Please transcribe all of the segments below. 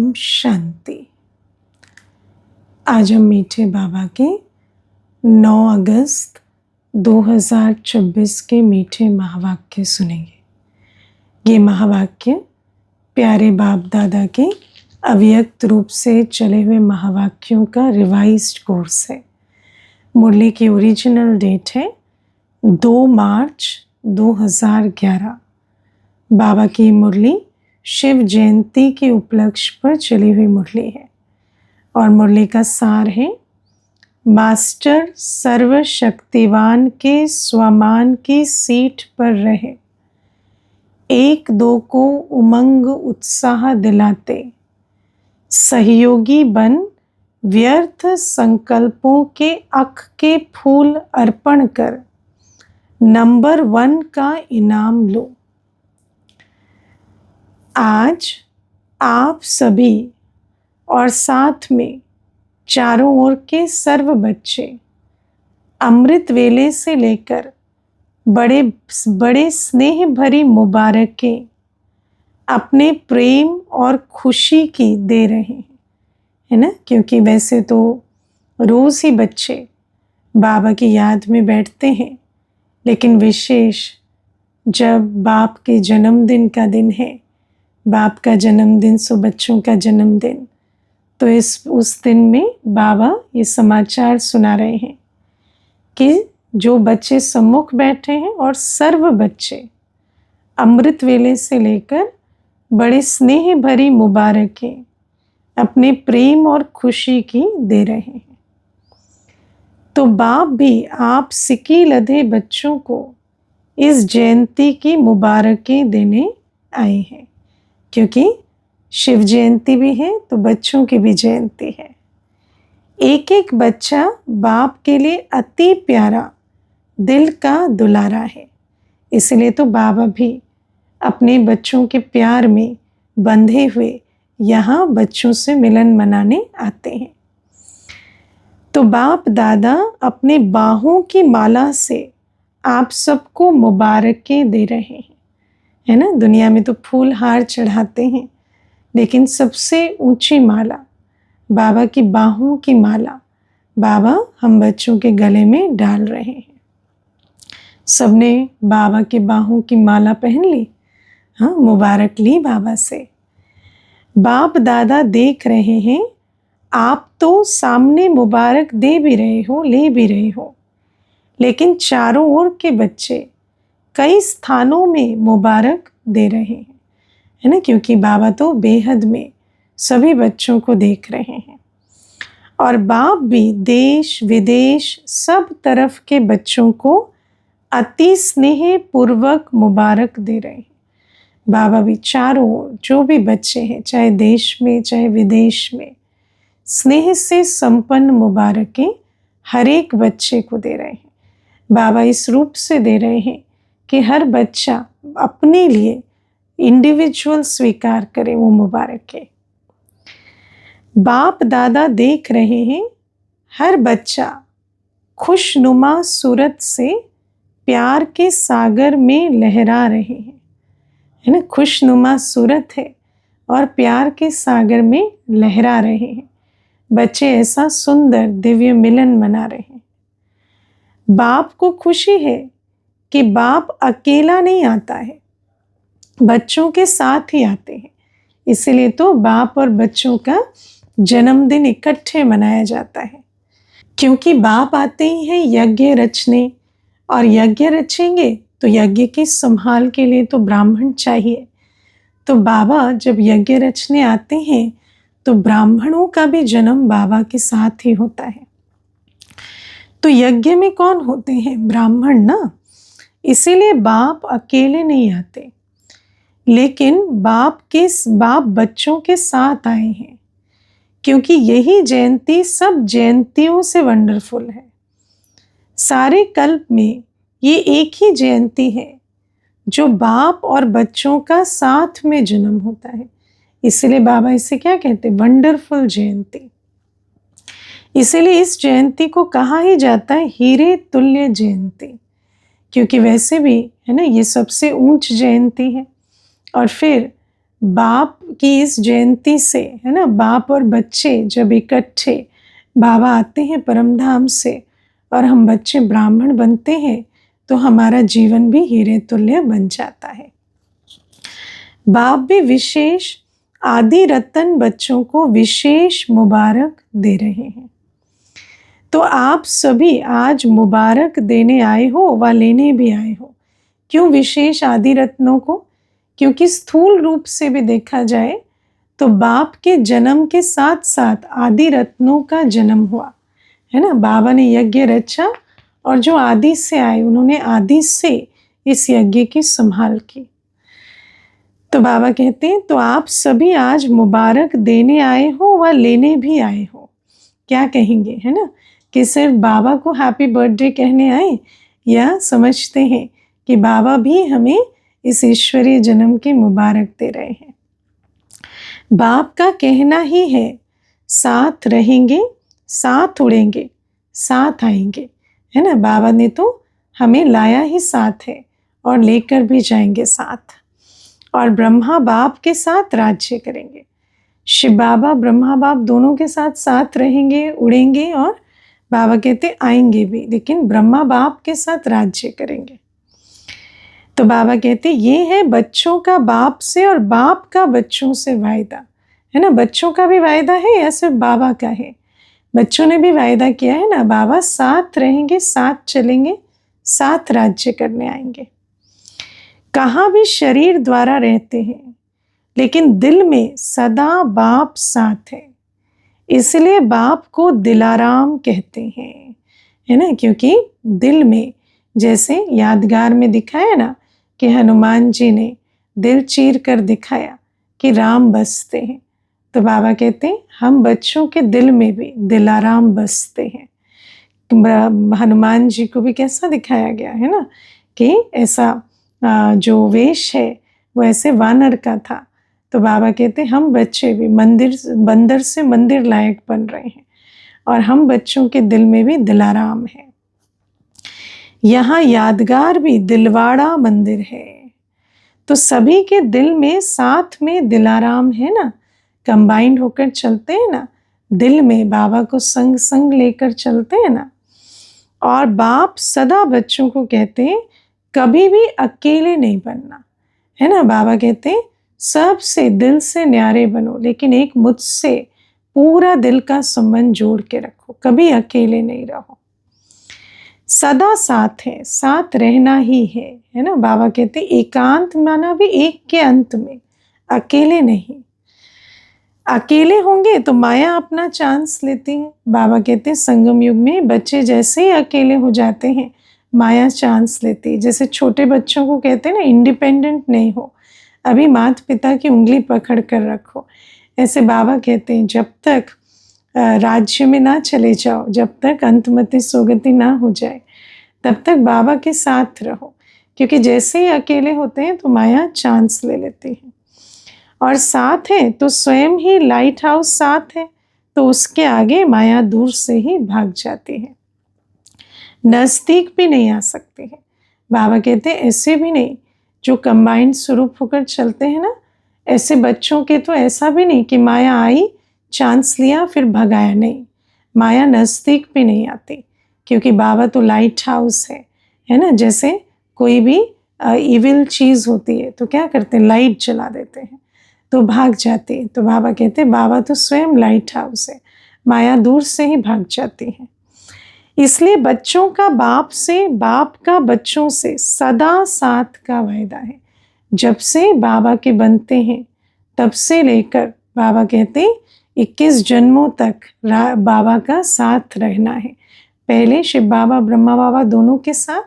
ओम शांति। आज हम मीठे बाबा के 9 अगस्त 2024 के मीठे महावाक्य सुनेंगे। ये महावाक्य प्यारे बाप दादा के अव्यक्त रूप से चले हुए महावाक्यों का रिवाइज्ड कोर्स है। मुरली की ओरिजिनल डेट है 2 मार्च 2011। बाबा की मुरली शिव जयंती के उपलक्ष्य पर चली हुई मुरली है और मुरली का सार है, मास्टर सर्वशक्तिवान के स्वमान की सीट पर रहे, एक दो को उमंग उत्साह दिलाते, सहयोगी बन व्यर्थ संकल्पों के अख के फूल अर्पण कर नंबर 1 का इनाम लो। आज आप सभी और साथ में चारों ओर के सर्व बच्चे अमृत वेले से लेकर बड़े बड़े स्नेह भरी मुबारकें अपने प्रेम और खुशी की दे रहे हैं, है ना। क्योंकि वैसे तो रोज़ ही बच्चे बाबा की याद में बैठते हैं, लेकिन विशेष जब बाप के जन्मदिन का दिन है, बाप का जन्मदिन सो बच्चों का जन्मदिन, तो उस दिन में बाबा ये समाचार सुना रहे हैं कि जो बच्चे सम्मुख बैठे हैं और सर्व बच्चे अमृत वेले से लेकर बड़े स्नेह भरी मुबारकें अपने प्रेम और खुशी की दे रहे हैं। तो बाप भी आप सिकी लदे बच्चों को इस जयंती की मुबारकें देने आए हैं, क्योंकि शिव जयंती भी है तो बच्चों की भी जयंती है। एक एक बच्चा बाप के लिए अति प्यारा, दिल का दुलारा है, इसलिए तो बाबा भी अपने बच्चों के प्यार में बंधे हुए यहाँ बच्चों से मिलन मनाने आते हैं। तो बाप दादा अपने बाहों की माला से आप सबको मुबारकें दे रहे हैं, है ना। दुनिया में तो फूल हार चढ़ाते हैं, लेकिन सबसे ऊंची माला बाबा की बाहों की माला बाबा हम बच्चों के गले में डाल रहे हैं। सबने बाबा की बाहों की माला पहन ली, हाँ, मुबारक ली बाबा से। बाप दादा देख रहे हैं, आप तो सामने मुबारक दे भी रहे हो, ले भी रहे हो, लेकिन चारों ओर के बच्चे कई स्थानों में मुबारक दे रहे हैं, है ना। क्योंकि बाबा तो बेहद में सभी बच्चों को देख रहे हैं और बाप भी देश विदेश सब तरफ के बच्चों को अति स्नेह पूर्वक मुबारक दे रहे हैं। बाबा भी चारों ओर जो भी बच्चे हैं, चाहे देश में चाहे विदेश में, स्नेह से संपन्न मुबारकें हर एक बच्चे को दे रहे हैं। बाबा इस रूप से दे रहे हैं कि हर बच्चा अपने लिए इंडिविजुअल स्वीकार करे वो मुबारकें। बाप दादा देख रहे हैं, हर बच्चा खुशनुमा सूरत से प्यार के सागर में लहरा रहे हैं, है ना। खुशनुमा सूरत है और प्यार के सागर में लहरा रहे हैं। बच्चे ऐसा सुंदर दिव्य मिलन मना रहे हैं। बाप को खुशी है कि बाप अकेला नहीं आता है, बच्चों के साथ ही आते हैं। इसीलिए तो बाप और बच्चों का जन्मदिन इकट्ठे मनाया जाता है, क्योंकि बाप आते ही हैं यज्ञ रचने, और यज्ञ रचेंगे तो यज्ञ की संभाल के लिए तो ब्राह्मण चाहिए। तो बाबा जब यज्ञ रचने आते हैं तो ब्राह्मणों का भी जन्म बाबा के साथ ही होता है। तो यज्ञ में कौन होते हैं? ब्राह्मण ना। इसीलिए बाप अकेले नहीं आते, लेकिन बाप बच्चों के साथ आए हैं, क्योंकि यही जयंती सब जयंतियों से वंडरफुल है। सारे कल्प में ये एक ही जयंती है जो बाप और बच्चों का साथ में जन्म होता है। इसलिए बाबा इसे क्या कहते? वंडरफुल जयंती। इसीलिए इस जयंती को कहा ही जाता है हीरे तुल्य जयंती, क्योंकि वैसे भी है ना, ये सबसे ऊंच जयंती है। और फिर बाप की इस जयंती से, है ना, बाप और बच्चे जब इकट्ठे बाबा आते हैं परमधाम से और हम बच्चे ब्राह्मण बनते हैं तो हमारा जीवन भी हीरे तुल्य बन जाता है। बाप भी विशेष आदि रतन बच्चों को विशेष मुबारक दे रहे हैं। तो आप सभी आज मुबारक देने आए हो व लेने भी आए हो। क्यों विशेष आदि रत्नों को? क्योंकि स्थूल रूप से भी देखा जाए तो बाप के जन्म के साथ साथ आदि रत्नों का जन्म हुआ, है ना। बाबा ने यज्ञ रचा और जो आदि से आए उन्होंने आदि से इस यज्ञ की संभाल की। तो बाबा कहते हैं तो आप सभी आज मुबारक देने आए हो व लेने भी आए हो। क्या कहेंगे, है ना, कि सिर्फ बाबा को हैप्पी बर्थडे कहने आए या समझते हैं कि बाबा भी हमें इस ईश्वरीय जन्म की मुबारक दे रहे हैं। बाप का कहना ही है साथ रहेंगे, साथ उड़ेंगे, साथ आएंगे, है ना। बाबा ने तो हमें लाया ही साथ है और लेकर भी जाएंगे साथ। और ब्रह्मा बाप के साथ राज्य करेंगे। शिव बाबा ब्रह्मा बाप दोनों के साथ साथ रहेंगे, उड़ेंगे और बाबा कहते आएंगे भी, लेकिन ब्रह्मा बाप के साथ राज्य करेंगे। तो बाबा कहते ये है बच्चों का बाप से और बाप का बच्चों से वायदा, है ना। बच्चों का भी वायदा है या सिर्फ बाबा का है? बच्चों ने भी वायदा किया है ना, बाबा साथ रहेंगे, साथ चलेंगे, साथ राज्य करने आएंगे। कहाँ भी शरीर द्वारा रहते हैं लेकिन दिल में सदा बाप साथ है, इसलिए बाप को दिलाराम कहते हैं, है ना। क्योंकि दिल में, जैसे यादगार में दिखाया ना कि हनुमान जी ने दिल चीर कर दिखाया कि राम बसते हैं, तो बाबा कहते हैं हम बच्चों के दिल में भी दिलाराम बसते हैं। हनुमान जी को भी कैसा दिखाया गया है ना कि ऐसा जो वेश है वो ऐसे वानर का था। तो बाबा कहते हम बच्चे भी बंदर से मंदिर लायक बन रहे हैं और हम बच्चों के दिल में भी दिलाराम है। यहाँ यादगार भी दिलवाड़ा मंदिर है, तो सभी के दिल में साथ में दिलाराम है ना, कंबाइंड होकर चलते हैं ना, दिल में बाबा को संग संग लेकर चलते हैं ना। और बाप सदा बच्चों को कहते हैं कभी भी अकेले नहीं बनना, है ना। बाबा कहते हैं सबसे दिल से न्यारे बनो, लेकिन एक मुझसे पूरा दिल का संबंध जोड़ के रखो, कभी अकेले नहीं रहो। सदा साथ है, साथ रहना ही है ना। बाबा कहते एकांत माना भी एक के अंत में, अकेले नहीं। अकेले होंगे तो माया अपना चांस लेती है। बाबा कहते संगम युग में बच्चे जैसे ही अकेले हो जाते हैं माया चांस लेती है। जैसे छोटे बच्चों को कहते हैं ना इंडिपेंडेंट नहीं हो, अभी माता पिता की उंगली पकड़ कर रखो। ऐसे बाबा कहते हैं जब तक राज्य में ना चले जाओ, जब तक अंतमति सोगति ना हो जाए, तब तक बाबा के साथ रहो, क्योंकि जैसे ही अकेले होते हैं तो माया चांस ले लेती है। और साथ है तो स्वयं ही लाइट हाउस साथ है, तो उसके आगे माया दूर से ही भाग जाती है, नजदीक भी नहीं आ सकती है। बाबा कहते हैं ऐसे भी नहीं जो कंबाइंड स्वरूप होकर चलते हैं ना, ऐसे बच्चों के तो ऐसा भी नहीं कि माया आई चांस लिया फिर भगाया, नहीं, माया नजदीक भी नहीं आती, क्योंकि बाबा तो लाइट हाउस है ना। जैसे कोई भी इविल चीज होती है तो क्या करते हैं, लाइट जला देते हैं तो भाग जाती है। तो बाबा कहते हैं बाबा तो स्वयं लाइट हाउस है, माया दूर से ही भाग जाती है। इसलिए बच्चों का बाप से, बाप का बच्चों से सदा साथ का वायदा है। जब से बाबा के बनते हैं तब से लेकर बाबा कहते हैं 21 जन्मों तक बाबा का साथ रहना है। पहले शिव बाबा ब्रह्मा बाबा दोनों के साथ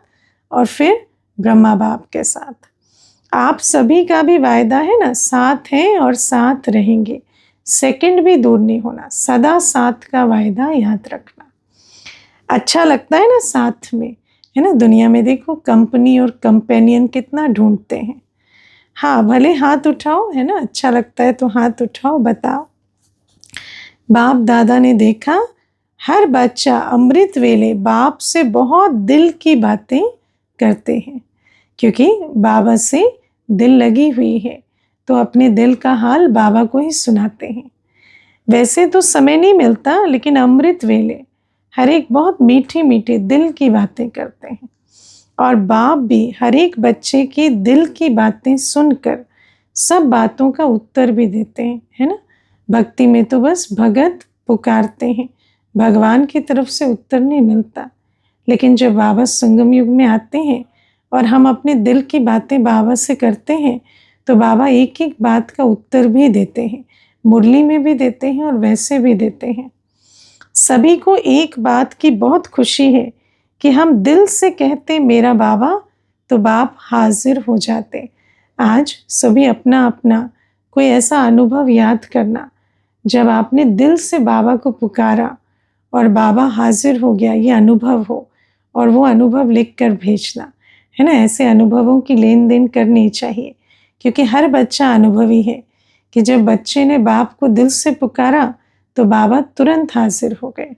और फिर ब्रह्मा बाप के साथ। आप सभी का भी वायदा है ना, साथ हैं और साथ रहेंगे, सेकंड भी दूर नहीं होना, सदा साथ का वायदा याद रखना। अच्छा लगता है ना साथ में, है ना। दुनिया में देखो कंपनी और कंपेनियन कितना ढूंढते हैं। हाँ, भले हाथ उठाओ, है ना, अच्छा लगता है तो हाथ उठाओ, बताओ। बाप दादा ने देखा हर बच्चा अमृत वेले बाप से बहुत दिल की बातें करते हैं, क्योंकि बाबा से दिल लगी हुई है। तो अपने दिल का हाल बाबा को ही सुनाते हैं। वैसे तो समय नहीं मिलता, लेकिन अमृत वेले हर एक बहुत मीठी मीठी दिल की बातें करते हैं। और बाप भी हर एक बच्चे की दिल की बातें सुनकर सब बातों का उत्तर भी देते हैं, है ना। भक्ति में तो बस भगत पुकारते हैं, भगवान की तरफ से उत्तर नहीं मिलता। लेकिन जब बाबा संगम युग में आते हैं और हम अपने दिल की बातें बाबा से करते हैं, तो बाबा एक एक बात का उत्तर भी देते हैं, मुरली में भी देते हैं और वैसे भी देते हैं। सभी को एक बात की बहुत खुशी है कि हम दिल से कहते मेरा बाबा, तो बाप हाजिर हो जाते। आज सभी अपना अपना कोई ऐसा अनुभव याद करना जब आपने दिल से बाबा को पुकारा और बाबा हाजिर हो गया, ये अनुभव हो, और वो अनुभव लिख कर भेजना, है ना। ऐसे अनुभवों की लेन देन करनी चाहिए, क्योंकि हर बच्चा अनुभवी है कि जब बच्चे ने बाप को दिल से पुकारा तो बाबा तुरंत हाजिर हो गए।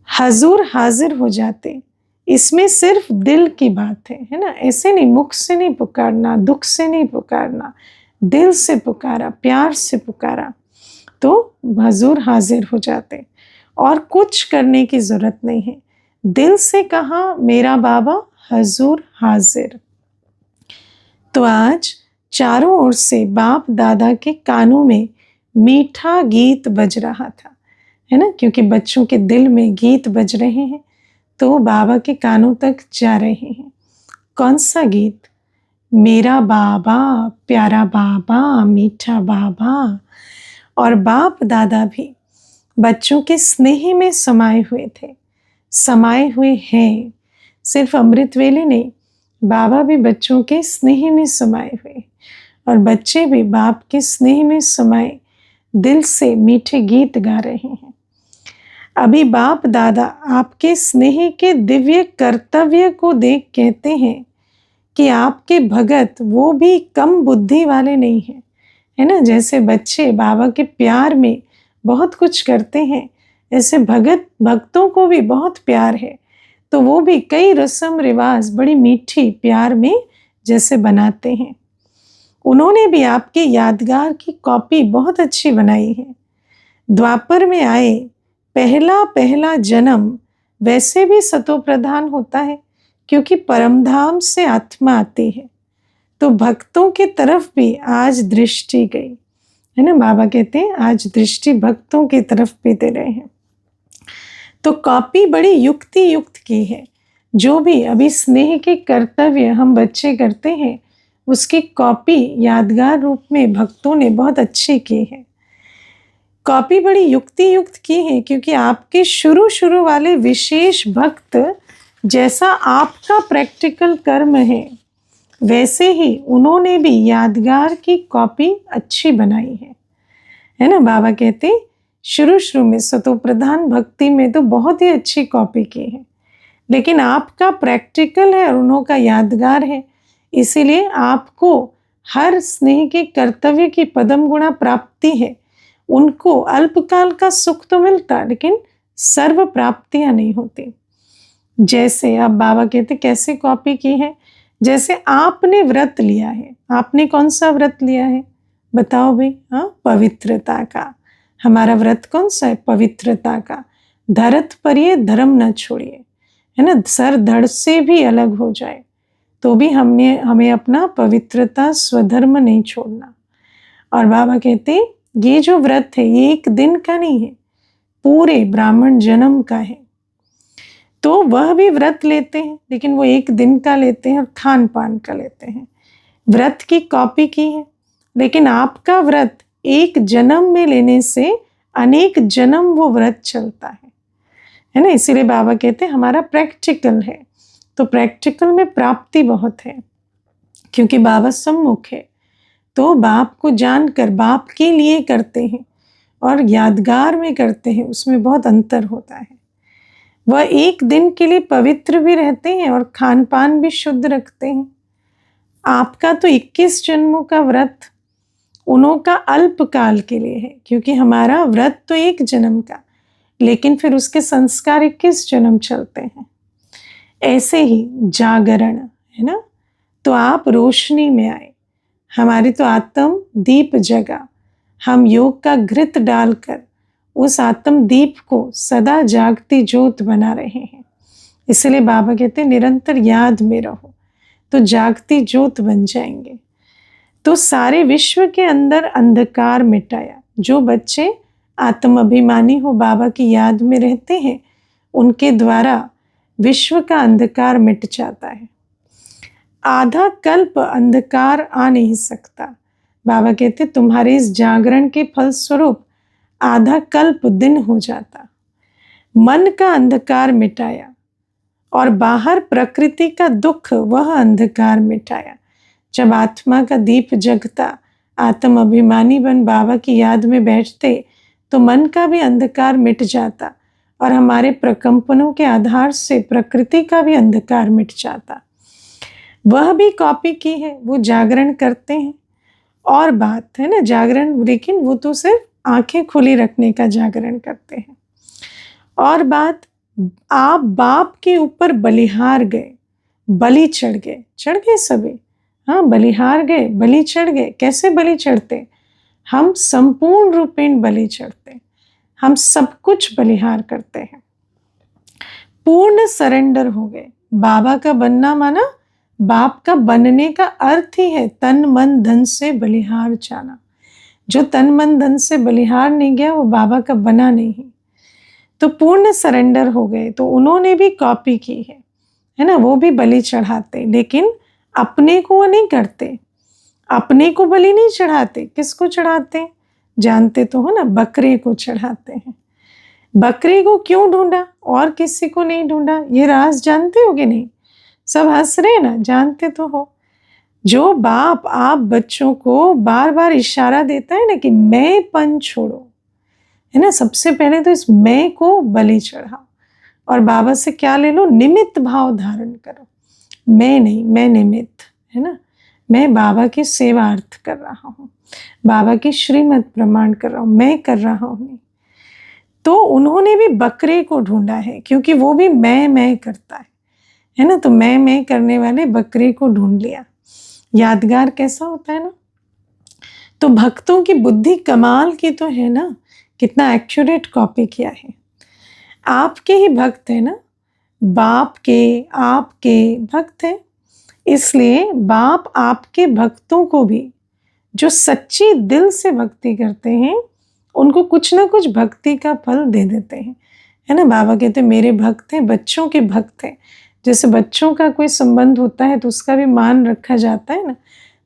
हजूर हाजिर हो जाते, इसमें सिर्फ दिल की बात है ना। ऐसे नहीं, मुख से नहीं पुकारना, दुख से नहीं पुकारना, दिल से पुकारा, प्यार से पुकारा, तो हजूर हाजिर हो जाते। और कुछ करने की जरूरत नहीं है, दिल से कहा मेरा बाबा, हजूर हाजिर। तो आज चारों ओर से बाप दादा के कानों में मीठा गीत बज रहा था, है ना, क्योंकि बच्चों के दिल में गीत बज रहे हैं तो बाबा के कानों तक जा रहे हैं। कौन सा गीत? मेरा बाबा, प्यारा बाबा, मीठा बाबा। और बाप दादा भी बच्चों के स्नेह में समाये हुए थे, समाये हुए हैं। सिर्फ अमृत वेले नहीं, बाबा भी बच्चों के स्नेह में समाये हुए, और बच्चे भी बाप के स्नेह में समाये दिल से मीठे गीत गा रहे हैं। अभी बाप दादा आपके स्नेह के दिव्य कर्तव्य को देख कहते हैं कि आपके भगत वो भी कम बुद्धि वाले नहीं हैं, है ना। जैसे बच्चे बाबा के प्यार में बहुत कुछ करते हैं, ऐसे भक्तों को भी बहुत प्यार है, तो वो भी कई रस्म रिवाज बड़ी मीठी प्यार में जैसे बनाते हैं। उन्होंने भी आपके यादगार की कॉपी बहुत अच्छी बनाई है। द्वापर में आए पहला पहला जन्म वैसे भी सतो प्रधान होता है, क्योंकि परमधाम से आत्मा आती है, तो भक्तों की तरफ भी आज दृष्टि गई, है ना। बाबा कहते हैं आज दृष्टि भक्तों की तरफ भी दे रहे हैं। तो कॉपी बड़ी युक्ति युक्त की है। जो भी अभी स्नेह के कर्तव्य हम बच्चे करते हैं, उसकी कॉपी यादगार रूप में भक्तों ने बहुत अच्छी की है। कॉपी बड़ी युक्ति युक्त की है, क्योंकि आपके शुरू वाले विशेष भक्त जैसा आपका प्रैक्टिकल कर्म है, वैसे ही उन्होंने भी यादगार की कॉपी अच्छी बनाई है ना। बाबा कहते शुरू में सतो प्रधान भक्ति में तो बहुत ही अच्छी कॉपी की है, लेकिन आपका प्रैक्टिकल है और उन्हों का यादगार है, इसीलिए आपको हर स्नेह के कर्तव्य की पदम गुणा प्राप्ति है। उनको अल्पकाल का सुख तो मिलता, लेकिन सर्व प्राप्तियां नहीं होती। जैसे अब बाबा कहते कैसे कॉपी की है, जैसे आपने व्रत लिया है। आपने कौन सा व्रत लिया है बताओ भाई? हाँ, पवित्रता का। हमारा व्रत कौन सा है? पवित्रता का। धरत परिये धर्म न छोड़िए, है ना। सर धड़ से भी अलग हो जाए तो भी हमें अपना पवित्रता स्वधर्म नहीं छोड़ना। और बाबा कहते ये जो व्रत है ये एक दिन का नहीं है, पूरे ब्राह्मण जन्म का है। तो वह भी व्रत लेते हैं, लेकिन वो एक दिन का लेते हैं और खान पान का लेते हैं। व्रत की कॉपी की है, लेकिन आपका व्रत एक जन्म में लेने से अनेक जन्म वो व्रत चलता है ना। इसीलिए बाबा कहते हैं हमारा प्रैक्टिकल है, तो प्रैक्टिकल में प्राप्ति बहुत है, क्योंकि बाबा सम्मुख है। तो बाप को जानकर बाप के लिए करते हैं और यादगार में करते हैं, उसमें बहुत अंतर होता है। वह एक दिन के लिए पवित्र भी रहते हैं और खान पान भी शुद्ध रखते हैं। आपका तो 21 जन्मों का व्रत उन्हों का अल्पकाल के लिए है, क्योंकि हमारा व्रत तो एक जन्म का, लेकिन फिर उसके संस्कार 21 जन्म चलते हैं। ऐसे ही जागरण, है ना। तो आप रोशनी में आए, हमारी तो आत्म दीप जगा, हम योग का घृत डालकर उस आत्म दीप को सदा जागती ज्योत बना रहे हैं। इसलिए बाबा कहते हैं निरंतर याद में रहो तो जागती ज्योत बन जाएंगे। तो सारे विश्व के अंदर अंधकार मिटाया। जो बच्चे आत्म अभिमानी हो, बाबा की याद में रहते हैं, उनके द्वारा विश्व का अंधकार मिट जाता है। आधा कल्प अंधकार आ नहीं सकता। बाबा कहते तुम्हारे इस जागरण के फलस्वरूप आधा कल्प दिन हो जाता। मन का अंधकार मिटाया और बाहर प्रकृति का दुख वह अंधकार मिटाया। जब आत्मा का दीप जगता, आत्म अभिमानी बन बाबा की याद में बैठते तो मन का भी अंधकार मिट जाता और हमारे प्रकंपनों के आधार से प्रकृति का भी अंधकार मिट जाता। वह भी कॉपी की है, वो जागरण करते हैं और बात है ना जागरण, लेकिन वो तो सिर्फ आंखें खुली रखने का जागरण करते हैं। और बात, आप बाप के ऊपर बलिहार गए, बलि चढ़ गए सभी। हाँ, बलिहार गए, बलि चढ़ गए। कैसे बलि चढ़ते? हम संपूर्ण रूपेण बलि चढ़ते, हम सब कुछ बलिहार करते हैं। पूर्ण सरेंडर हो गए। बाबा का बनना माना बाप का बनने का अर्थ ही है तन मन धन से बलिहार जाना। जो तन मन धन से बलिहार नहीं गया वो बाबा का बना नहीं। तो पूर्ण सरेंडर हो गए। तो उन्होंने भी कॉपी की है ना, वो भी बलि चढ़ाते, लेकिन अपने को वो नहीं करते, अपने को बलि नहीं चढ़ाते। किसको चढ़ाते जानते तो हो ना, बकरे को चढ़ाते हैं। बकरे को क्यों ढूंढा और किसी को नहीं ढूंढा, ये राज जानते हो कि नहीं? सब हंस रहे ना, जानते तो हो। जो बाप आप बच्चों को बार बार इशारा देता है ना कि मैं पन छोड़ो, है ना, सबसे पहले तो इस मैं को बलि चढ़ाओ और बाबा से क्या ले लो, निमित्त भाव धारण करो। मैं नहीं, मैं निमित्त, है ना, मैं बाबा की सेवार्थ कर रहा हूँ, बाबा की श्रीमत प्रमाण कर रहा हूँ, मैं कर रहा हूँ। तो उन्होंने भी बकरे को ढूंढा है क्योंकि वो भी मैं करता है ना, तो मैं करने वाले बकरे को ढूंढ लिया। यादगार कैसा होता है ना। तो भक्तों की बुद्धि कमाल की तो है ना, कितना एक्यूरेट कॉपी किया है। आपके ही भक्त है ना, बाप के आपके भक्त हैं, इसलिए बाप आपके भक्तों को भी जो सच्ची दिल से भक्ति करते हैं उनको कुछ ना कुछ भक्ति का फल दे देते हैं, है ना। बाबा कहते हैं मेरे भक्त हैं, बच्चों के भक्त हैं। जैसे बच्चों का कोई संबंध होता है तो उसका भी मान रखा जाता है ना,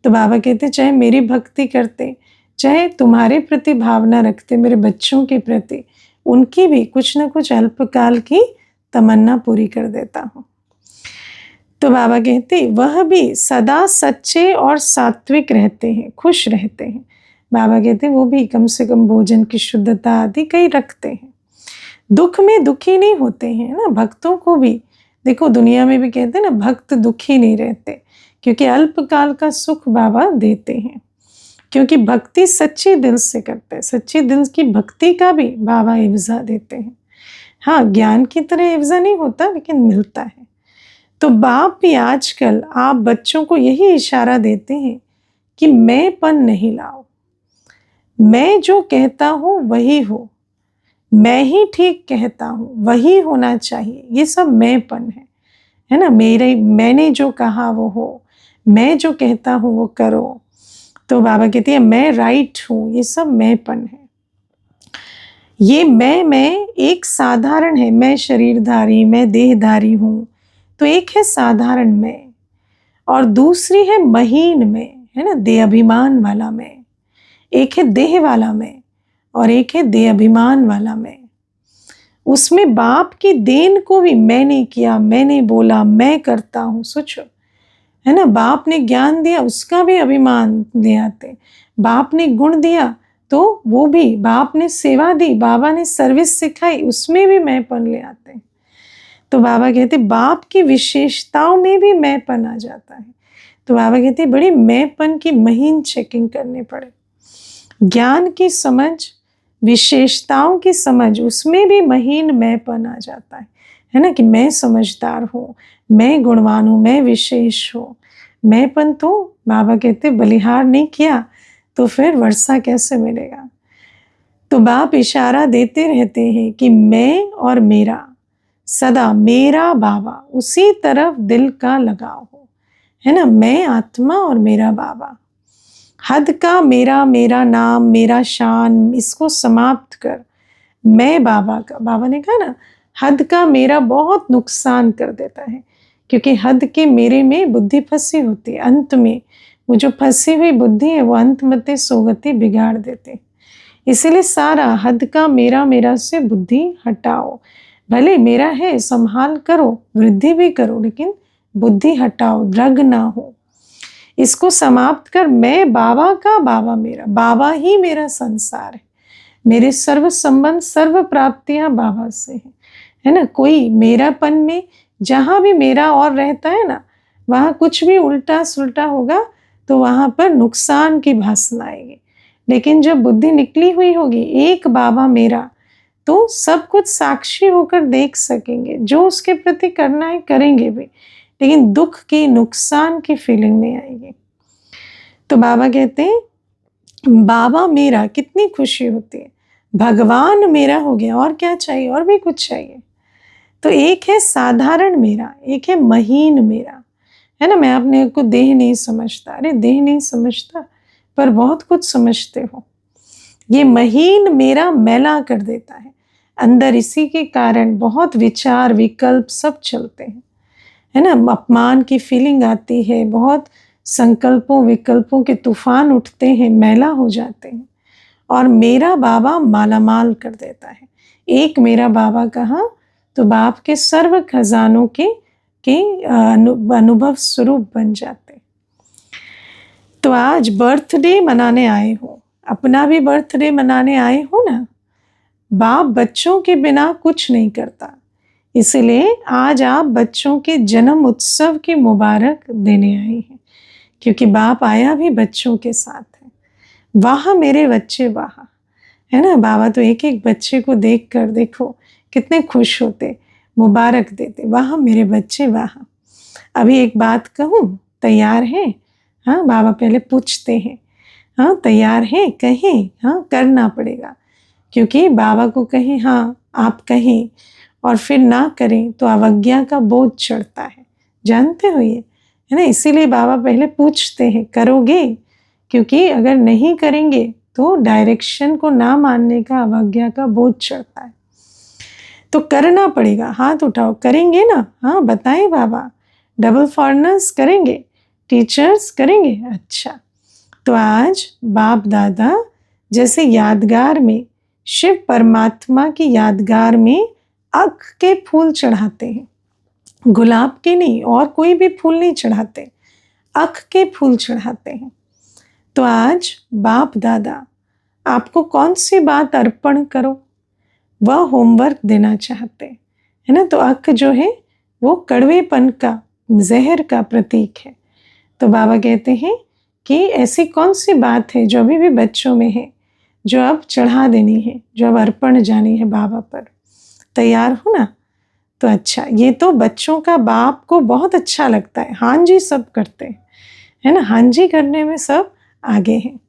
तो बाबा कहते हैं चाहे मेरी भक्ति करते, चाहे तुम्हारे प्रति भावना रखते, मेरे बच्चों के प्रति, उनकी भी कुछ ना कुछ अल्पकाल की तमन्ना पूरी कर देता हूँ। तो बाबा कहते वह भी सदा सच्चे और सात्विक रहते हैं, खुश रहते हैं। बाबा कहते वो भी कम से कम भोजन की शुद्धता आदि कई रखते हैं, दुख में दुखी नहीं होते हैं ना। भक्तों को भी देखो, दुनिया में भी कहते हैं ना भक्त दुखी नहीं रहते, क्योंकि अल्पकाल का सुख बाबा देते हैं, क्योंकि भक्ति सच्ची दिल से करते हैं। सच्ची दिल की भक्ति का भी बाबा इवज़ा देते हैं। हाँ, ज्ञान की तरह इवज़ा नहीं होता, लेकिन मिलता है। तो बाप भी आजकल आप बच्चों को यही इशारा देते हैं कि मैंपन नहीं लाओ, मैं जो कहता हूँ वही हो, मैं ही ठीक कहता हूँ वही होना चाहिए, ये सब मैंपन है ना। मैंने जो कहा वो हो, मैं जो कहता हूँ वो करो। तो बाबा कहती है मैं राइट हूँ, ये सब मैंपन है। ये मैं एक साधारण है, मैं शरीरधारी, मैं देहधारी हूँ, तो एक है साधारण मैं और दूसरी है महीन में, है ना, देह अभिमान वाला मैं। एक है देह वाला मैं और एक है देह अभिमान वाला मैं। उसमें बाप की देन को भी मैंने किया, मैंने बोला, मैं करता हूँ, सोचो, है ना। बाप ने ज्ञान दिया, उसका भी अभिमान ले आते। बाप ने गुण दिया तो वो भी, बाप ने सेवा दी, बाबा ने सर्विस सिखाई, उसमें भी मैंपन ले आते हैं। तो बाबा कहते बाप की विशेषताओं में भी मैंपन आ जाता है। तो बाबा कहते बड़ी मैंपन की महीन चेकिंग करनी पड़े। ज्ञान की समझ, विशेषताओं की समझ, उसमें भी महीन मैंपन आ जाता है ना, कि मैं समझदार हूँ, मैं गुणवान हूँ, मैं विशेष हूँ। मैंपन तो बाबा कहते बलिहार नहीं किया तो फिर वर्षा कैसे मिलेगा। तो बाप इशारा देते रहते हैं कि मैं और मेरा, सदा मेरा बाबा, उसी तरफ दिल का लगाव हो, है ना। मैं आत्मा और मेरा बाबा। हद का मेरा, मेरा नाम, मेरा शान, इसको समाप्त कर मैं बाबा का। बाबा ने कहा ना, हद का मेरा बहुत नुकसान कर देता है, क्योंकि हद के मेरे में बुद्धि फंसी होती है। अंत में वो जो फंसी हुई बुद्धि है वो अंत मते सोगति बिगाड़ देते। इसीलिए सारा हद का मेरा, मेरा से बुद्धि हटाओ। भले मेरा है, संभाल करो, वृद्धि भी करो, लेकिन बुद्धि हटाओ, ड्रग ना हो। इसको समाप्त कर मैं बाबा का बाबा मेरा, बाबा ही मेरा संसार है। मेरे सर्व संबंध, सर्व प्राप्तियां बाबा से है ना। कोई मेरापन में जहां भी मेरा और रहता है ना, वहां कुछ भी उल्टा सुल्टा होगा तो वहां पर नुकसान की भासना आएगी। लेकिन जब बुद्धि निकली हुई होगी एक बाबा मेरा, तो सब कुछ साक्षी होकर देख सकेंगे। जो उसके प्रति करना है करेंगे भी, लेकिन दुख की, नुकसान की फीलिंग नहीं आएगी। तो बाबा कहते हैं बाबा मेरा, कितनी खुशी होती है। भगवान मेरा हो गया, और क्या चाहिए, और भी कुछ चाहिए। तो एक है साधारण मेरा, एक है महीन मेरा, है ना। मैं अपने को देह नहीं समझता। अरे देह नहीं समझता, पर बहुत कुछ समझते हो। ये महीन मेरा मैला कर देता है अंदर। इसी के कारण बहुत विचार, विकल्प सब चलते हैं, है ना। अपमान की फीलिंग आती है, बहुत संकल्पों विकल्पों के तूफान उठते हैं, मैला हो जाते हैं। और मेरा बाबा मालामाल कर देता है। एक मेरा बाबा कहा तो बाप के सर्व खजानों के अनुभव स्वरूप बन जाते। तो आज बर्थडे मनाने आए हो, अपना भी बर्थडे मनाने आए हो ना। बाप बच्चों के बिना कुछ नहीं करता, इसलिए आज आप बच्चों के जन्म उत्सव की मुबारक देने आए हैं, क्योंकि बाप आया भी बच्चों के साथ है। वाह मेरे बच्चे वाह, है ना। बाबा तो एक एक बच्चे को देख कर देखो कितने खुश होते, मुबारक देते, वाह मेरे बच्चे वाह। अभी एक बात कहूँ, तैयार हैं? हाँ, बाबा पहले पूछते हैं, हाँ तैयार हैं, कहें हाँ करना पड़ेगा। क्योंकि बाबा को कहें हाँ आप कहें और फिर ना करें तो अवज्ञा का बोझ चढ़ता है, जानते हो ये, है ना। इसीलिए बाबा पहले पूछते हैं करोगे, क्योंकि अगर नहीं करेंगे तो डायरेक्शन को ना मानने का, अवज्ञा का बोझ चढ़ता है। तो करना पड़ेगा, हाथ उठाओ, करेंगे ना। हाँ बताएं बाबा, डबल फॉरनर्स करेंगे, टीचर्स करेंगे। अच्छा, तो आज बाप दादा जैसे यादगार में, शिव परमात्मा की यादगार में अख के फूल चढ़ाते हैं, गुलाब के नहीं, और कोई भी फूल नहीं चढ़ाते, अख के फूल चढ़ाते हैं। तो आज बाप दादा आपको कौन सी बात अर्पण करो, वह होमवर्क देना चाहते हैं, है ना। तो अख जो है वो कड़वेपन का, जहर का प्रतीक है। तो बाबा कहते हैं कि ऐसी कौन सी बात है जो अभी भी बच्चों में है, जो अब चढ़ा देनी है, जो अब अर्पण जानी है बाबा पर। तैयार हो ना। तो अच्छा, ये तो बच्चों का बाप को बहुत अच्छा लगता है, हाँ जी सब करते हैं, है ना। हाँ जी करने में सब आगे हैं।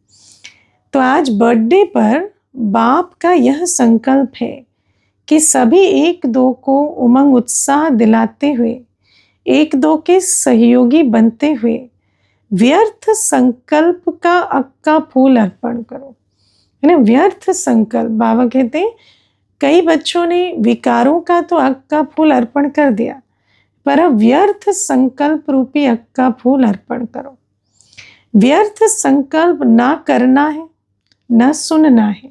तो आज बर्थडे पर बाप का यह संकल्प है कि सभी एक दो को उमंग उत्साह दिलाते हुए, एक दो के सहयोगी बनते हुए व्यर्थ संकल्प का अक का फूल अर्पण करो, है ना। व्यर्थ संकल्प, बाबा कहते हैं कई बच्चों ने विकारों का तो अक का फूल अर्पण कर दिया, पर व्यर्थ संकल्प रूपी अक का फूल अर्पण करो। व्यर्थ संकल्प ना करना है, न सुनना है,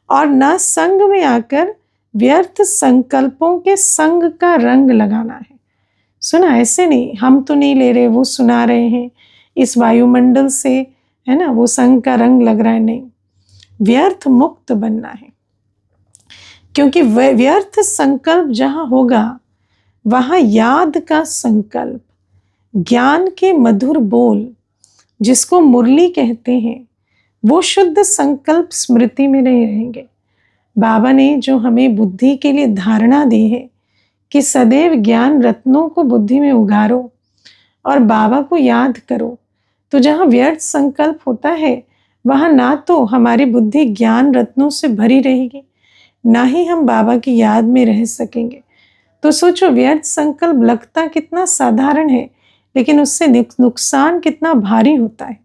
और न संग में आकर व्यर्थ संकल्पों के संग का रंग लगाना है। सुना, ऐसे नहीं हम तो नहीं ले रहे, वो सुना रहे हैं, इस वायुमंडल से, है ना, वो संग का रंग लग रहा है, नहीं। व्यर्थ मुक्त बनना है, क्योंकि व्यर्थ संकल्प जहां होगा वहां याद का संकल्प, ज्ञान के मधुर बोल, जिसको मुरली कहते हैं, वो शुद्ध संकल्प स्मृति में नहीं रहेंगे। बाबा ने जो हमें बुद्धि के लिए धारणा दी है कि सदैव ज्ञान रत्नों को बुद्धि में उगारो और बाबा को याद करो, तो जहाँ व्यर्थ संकल्प होता है वहाँ ना तो हमारी बुद्धि ज्ञान रत्नों से भरी रहेगी, ना ही हम बाबा की याद में रह सकेंगे। तो सोचो, व्यर्थ संकल्प लगता कितना साधारण है, लेकिन उससे नुकसान कितना भारी होता है।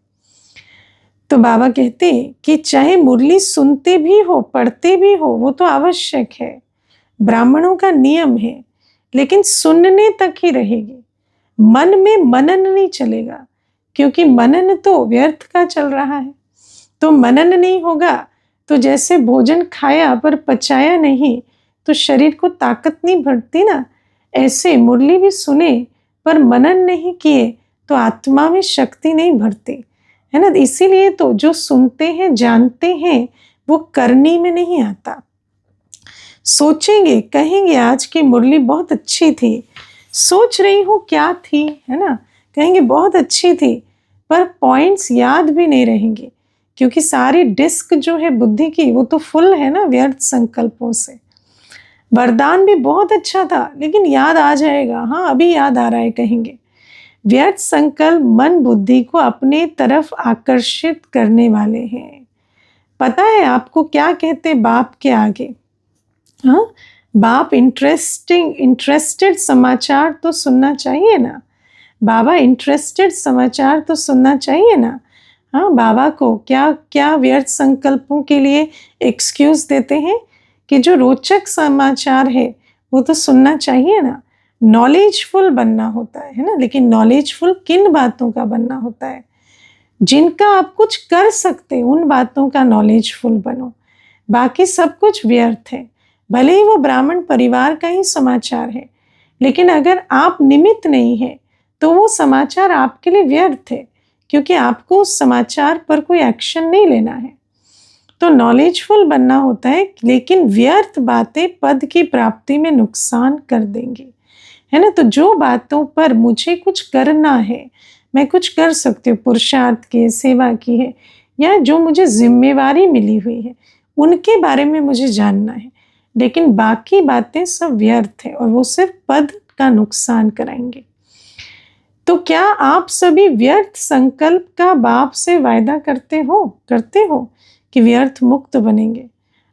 तो बाबा कहते हैं कि चाहे मुरली सुनते भी हो, पढ़ते भी हो, वो तो आवश्यक है, ब्राह्मणों का नियम है, लेकिन सुनने तक ही रहेगी। मन में मनन नहीं चलेगा, क्योंकि मनन तो व्यर्थ का चल रहा है। तो मनन नहीं होगा तो जैसे भोजन खाया पर पचाया नहीं तो शरीर को ताकत नहीं बढ़ती ना, ऐसे मुरली भी सुने पर मनन नहीं किए तो आत्मा में शक्ति नहीं बढ़ती है ना। इसीलिए तो जो सुनते हैं, जानते हैं, वो करनी में नहीं आता। सोचेंगे, कहेंगे आज की मुरली बहुत अच्छी थी, सोच रही हूँ क्या थी, है ना, कहेंगे बहुत अच्छी थी, पर पॉइंट्स याद भी नहीं रहेंगे, क्योंकि सारी डिस्क जो है बुद्धि की वो तो फुल है ना व्यर्थ संकल्पों से। वरदान भी बहुत अच्छा था, लेकिन याद आ जाएगा, हाँ अभी याद आ रहा है, कहेंगे। व्यर्थ संकल्प मन बुद्धि को अपने तरफ आकर्षित करने वाले हैं। पता है आपको क्या कहते बाप के आगे? हाँ, बाप इंटरेस्टेड समाचार तो सुनना चाहिए ना, बाबा इंटरेस्टेड समाचार तो सुनना चाहिए ना। हाँ, बाबा को क्या क्या व्यर्थ संकल्पों के लिए एक्सक्यूज देते हैं कि जो रोचक समाचार है वो तो सुनना चाहिए ना। नॉलेजफुल बनना होता है ना, लेकिन नॉलेजफुल किन बातों का बनना होता है? जिनका आप कुछ कर सकते, उन बातों का नॉलेजफुल बनो। बाकी सब कुछ व्यर्थ है, भले ही वो ब्राह्मण परिवार का ही समाचार है, लेकिन अगर आप निमित्त नहीं है तो वो समाचार आपके लिए व्यर्थ है, क्योंकि आपको उस समाचार पर कोई एक्शन नहीं लेना है। तो नॉलेजफुल बनना होता है, लेकिन व्यर्थ बातें पद की प्राप्ति में नुकसान कर देंगी, है ना। तो जो बातों पर मुझे कुछ करना है, मैं कुछ कर सकती हूँ, पुरुषार्थ की, सेवा की है, या जो मुझे जिम्मेवारी मिली हुई है उनके बारे में मुझे जानना है, लेकिन बाकी बातें सब व्यर्थ है और वो सिर्फ पद का नुकसान कराएंगे। तो क्या आप सभी व्यर्थ संकल्प का बाप से वायदा करते हो कि व्यर्थ मुक्त बनेंगे?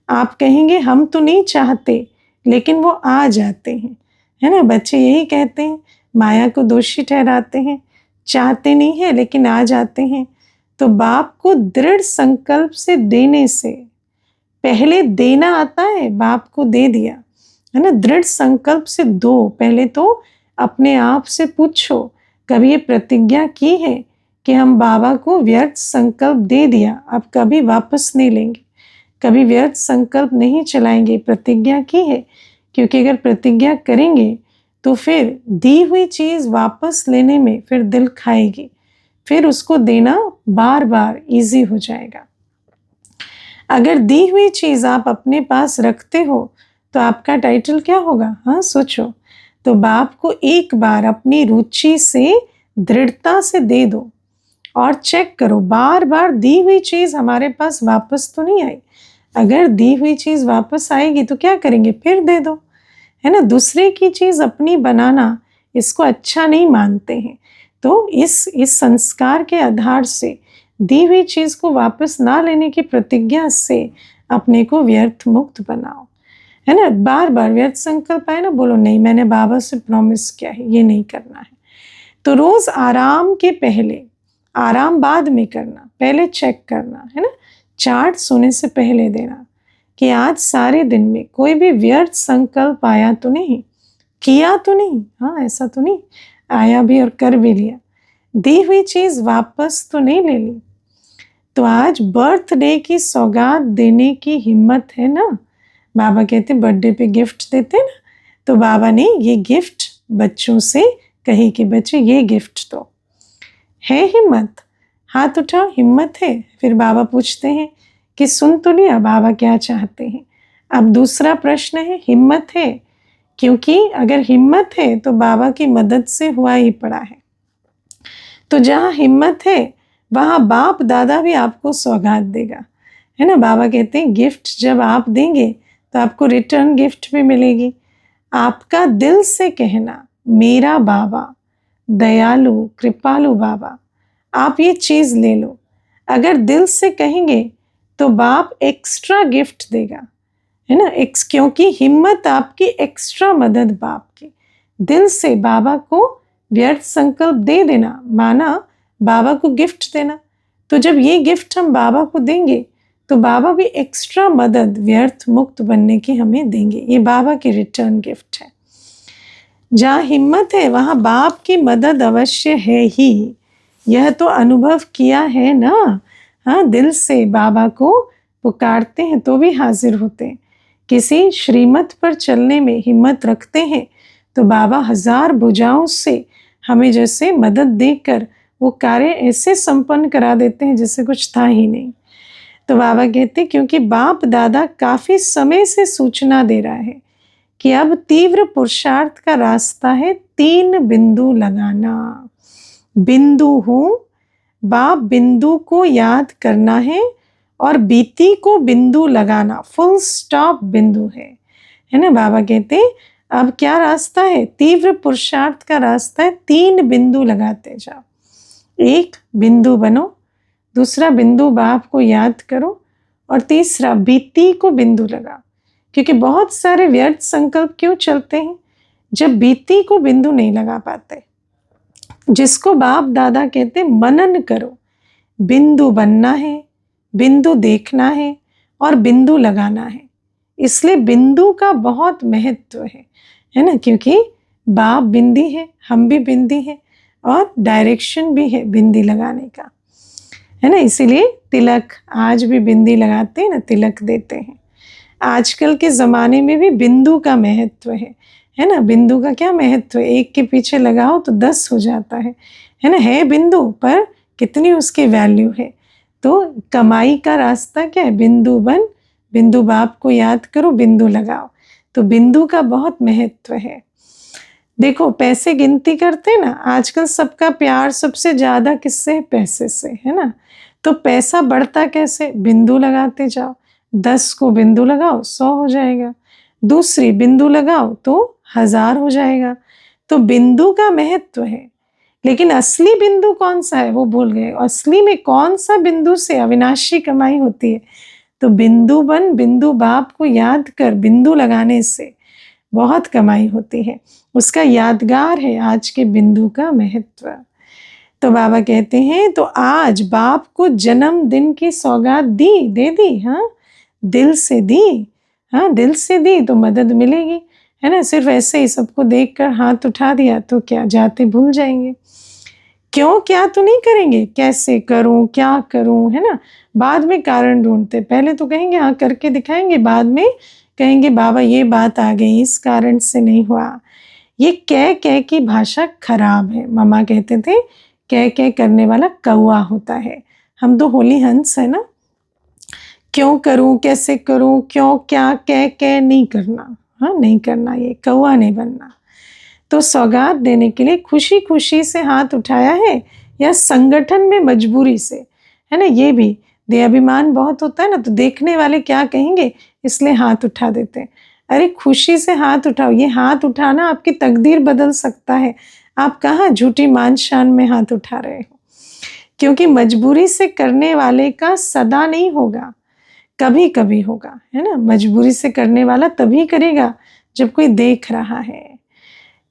आप कहेंगे हम तो नहीं चाहते, लेकिन वो आ जाते हैं, है ना। बच्चे यही कहते हैं, माया को दोषी ठहराते हैं, चाहते नहीं है लेकिन आ जाते हैं। तो बाप को दृढ़ संकल्प से देने से पहले देना आता है, बाप को दे दिया, है ना। दृढ़ संकल्प से दो, पहले तो अपने आप से पूछो, कभी ये प्रतिज्ञा की है कि हम बाबा को व्यर्थ संकल्प दे दिया, अब कभी वापस नहीं लेंगे, कभी व्यर्थ संकल्प नहीं चलाएंगे, प्रतिज्ञा की है। क्योंकि अगर प्रतिज्ञा करेंगे तो फिर दी हुई चीज वापस लेने में फिर दिल खाएगी, फिर उसको देना बार बार इजी हो जाएगा। अगर दी हुई चीज आप अपने पास रखते हो तो आपका टाइटल क्या होगा? हाँ सोचो। तो बाप को एक बार अपनी रुचि से, दृढ़ता से दे दो और चेक करो, बार बार दी हुई चीज हमारे पास वापस तो नहीं आई। अगर दी हुई चीज वापस आएगी तो क्या करेंगे? फिर दे दो, है ना। दूसरे की चीज अपनी बनाना, इसको अच्छा नहीं मानते हैं। तो इस संस्कार के आधार से दी हुई चीज को वापस ना लेने की प्रतिज्ञा से अपने को व्यर्थ मुक्त बनाओ, है ना। बार बार व्यर्थ संकल्प आए ना, बोलो नहीं, मैंने बाबा से प्रॉमिस किया है, ये नहीं करना है। तो रोज आराम के पहले, आराम बाद में करना, पहले चेक करना, है ना। चार्ट सोने से पहले देना कि आज सारे दिन में कोई भी व्यर्थ संकल्प आया तो नहीं, किया तो नहीं, हाँ ऐसा तो नहीं आया भी और कर भी लिया, दी हुई चीज वापस तो नहीं ले ली। तो आज बर्थडे की सौगात देने की हिम्मत है ना। बाबा कहते बर्थडे पे गिफ्ट देते ना, तो बाबा ने ये गिफ्ट बच्चों से कही कि बच्चे ये गिफ्ट दो, है हिम्मत? हाथ उठाओ, हिम्मत है? फिर बाबा पूछते हैं कि सुन तो लिया बाबा क्या चाहते हैं। अब दूसरा प्रश्न है, हिम्मत है? क्योंकि अगर हिम्मत है तो बाबा की मदद से हुआ ही पड़ा है। तो जहाँ हिम्मत है वहाँ बाप दादा भी आपको सौगात देगा, है ना। बाबा कहते हैं गिफ्ट जब आप देंगे तो आपको रिटर्न गिफ्ट भी मिलेगी। आपका दिल से कहना, मेरा बाबा दयालु कृपालु बाबा आप ये चीज़ ले लो। अगर दिल से कहेंगे तो बाप एक्स्ट्रा गिफ्ट देगा, है ना। क्योंकि हिम्मत आपकी, एक्स्ट्रा मदद बाप की। दिल से बाबा को व्यर्थ संकल्प दे देना माना बाबा को गिफ्ट देना। तो जब ये गिफ्ट हम बाबा को देंगे तो बाबा भी एक्स्ट्रा मदद व्यर्थ मुक्त बनने की हमें देंगे। ये बाबा की रिटर्न गिफ्ट है। जहाँ हिम्मत है वहाँ बाप की मदद अवश्य है ही, यह तो अनुभव किया है ना। हाँ, दिल से बाबा को पुकारते हैं तो भी हाजिर होते हैं। किसी श्रीमत पर चलने में हिम्मत रखते हैं तो बाबा हजार भुजाओं से हमें जैसे मदद देकर वो कार्य ऐसे संपन्न करा देते हैं जैसे कुछ था ही नहीं। तो बाबा कहते क्योंकि बाप दादा काफी समय से सूचना दे रहा है कि अब तीव्र पुरुषार्थ का रास्ता है 3 बिंदु लगाना। बिंदु हूं, बाप बिंदु को याद करना है और बीती को बिंदु लगाना, फुल स्टॉप बिंदु है ना। बाबा कहते अब क्या रास्ता है, तीव्र पुरुषार्थ का रास्ता है। 3 बिंदु लगाते जाओ। एक बिंदु बनो, दूसरा बिंदु बाप को याद करो और तीसरा बीती को बिंदु लगाओ। क्योंकि बहुत सारे व्यर्थ संकल्प क्यों चलते हैं, जब बीती को बिंदु नहीं लगा पाते। जिसको बाप दादा कहते मनन करो, बिंदु बनना है, बिंदु देखना है और बिंदु लगाना है। इसलिए बिंदु का बहुत महत्व है ना। क्योंकि बाप बिंदी है, हम भी बिंदी है और डायरेक्शन भी है बिंदी लगाने का, है ना। इसीलिए तिलक आज भी बिंदी लगाते हैं ना, तिलक देते हैं। आजकल के ज़माने में भी बिंदु का महत्व है ना। बिंदु का क्या महत्व है, एक के पीछे लगाओ तो 10 हो जाता है ना। है बिंदु पर कितनी उसकी वैल्यू है। तो कमाई का रास्ता क्या है, बिंदु बन, बिंदु बाप को याद करो, बिंदु लगाओ। तो बिंदु का बहुत महत्व है। देखो पैसे गिनती करते हैं ना, आजकल सबका प्यार सबसे ज़्यादा किससे, पैसे से, है ना। तो पैसा बढ़ता कैसे, बिंदु लगाते जाओ। 10 को बिंदु लगाओ 100 हो जाएगा, दूसरी बिंदु लगाओ तो 1000 हो जाएगा। तो बिंदु का महत्व है। लेकिन असली बिंदु कौन सा है वो भूल गए। असली में कौन सा बिंदु से अविनाशी कमाई होती है। तो बिंदु बन, बिंदु बाप को याद कर, बिंदु लगाने से बहुत कमाई होती है। उसका यादगार है आज के बिंदु का महत्व। तो बाबा कहते हैं तो आज बाप को जन्मदिन की सौगात दे दी। हाँ, दिल से दी। हाँ, दिल से दी तो मदद मिलेगी, है ना। सिर्फ ऐसे ही सबको देखकर हाथ उठा दिया तो क्या जाते भूल जाएंगे। क्यों क्या तो नहीं करेंगे, कैसे करूं, क्या करूं, है ना। बाद में कारण ढूंढते, पहले तो कहेंगे हाँ करके दिखाएंगे, बाद में कहेंगे बाबा ये बात आ गई, इस कारण से नहीं हुआ। ये कह की भाषा खराब है। मामा कहते थे कह करने वाला कौआ होता है। हम तो होली हंस है ना। क्यों करूं, कैसे करूं, क्यों क्या कह नहीं करना। हाँ, नहीं करना, ये कौआ नहीं बनना। तो सौगात देने के लिए खुशी खुशी से हाथ उठाया है या संगठन में मजबूरी से, है ना। ये भी देहाभिमान बहुत होता है ना, तो देखने वाले क्या कहेंगे इसलिए हाथ उठा देते हैं। अरे खुशी से हाथ उठाओ। ये हाथ उठाना आपकी तकदीर बदल सकता है। आप कहाँ झूठी मान शान में हाथ उठा रहे हो। क्योंकि मजबूरी से करने वाले का सदा नहीं होगा, कभी कभी होगा, है ना। मजबूरी से करने वाला तभी करेगा जब कोई देख रहा है।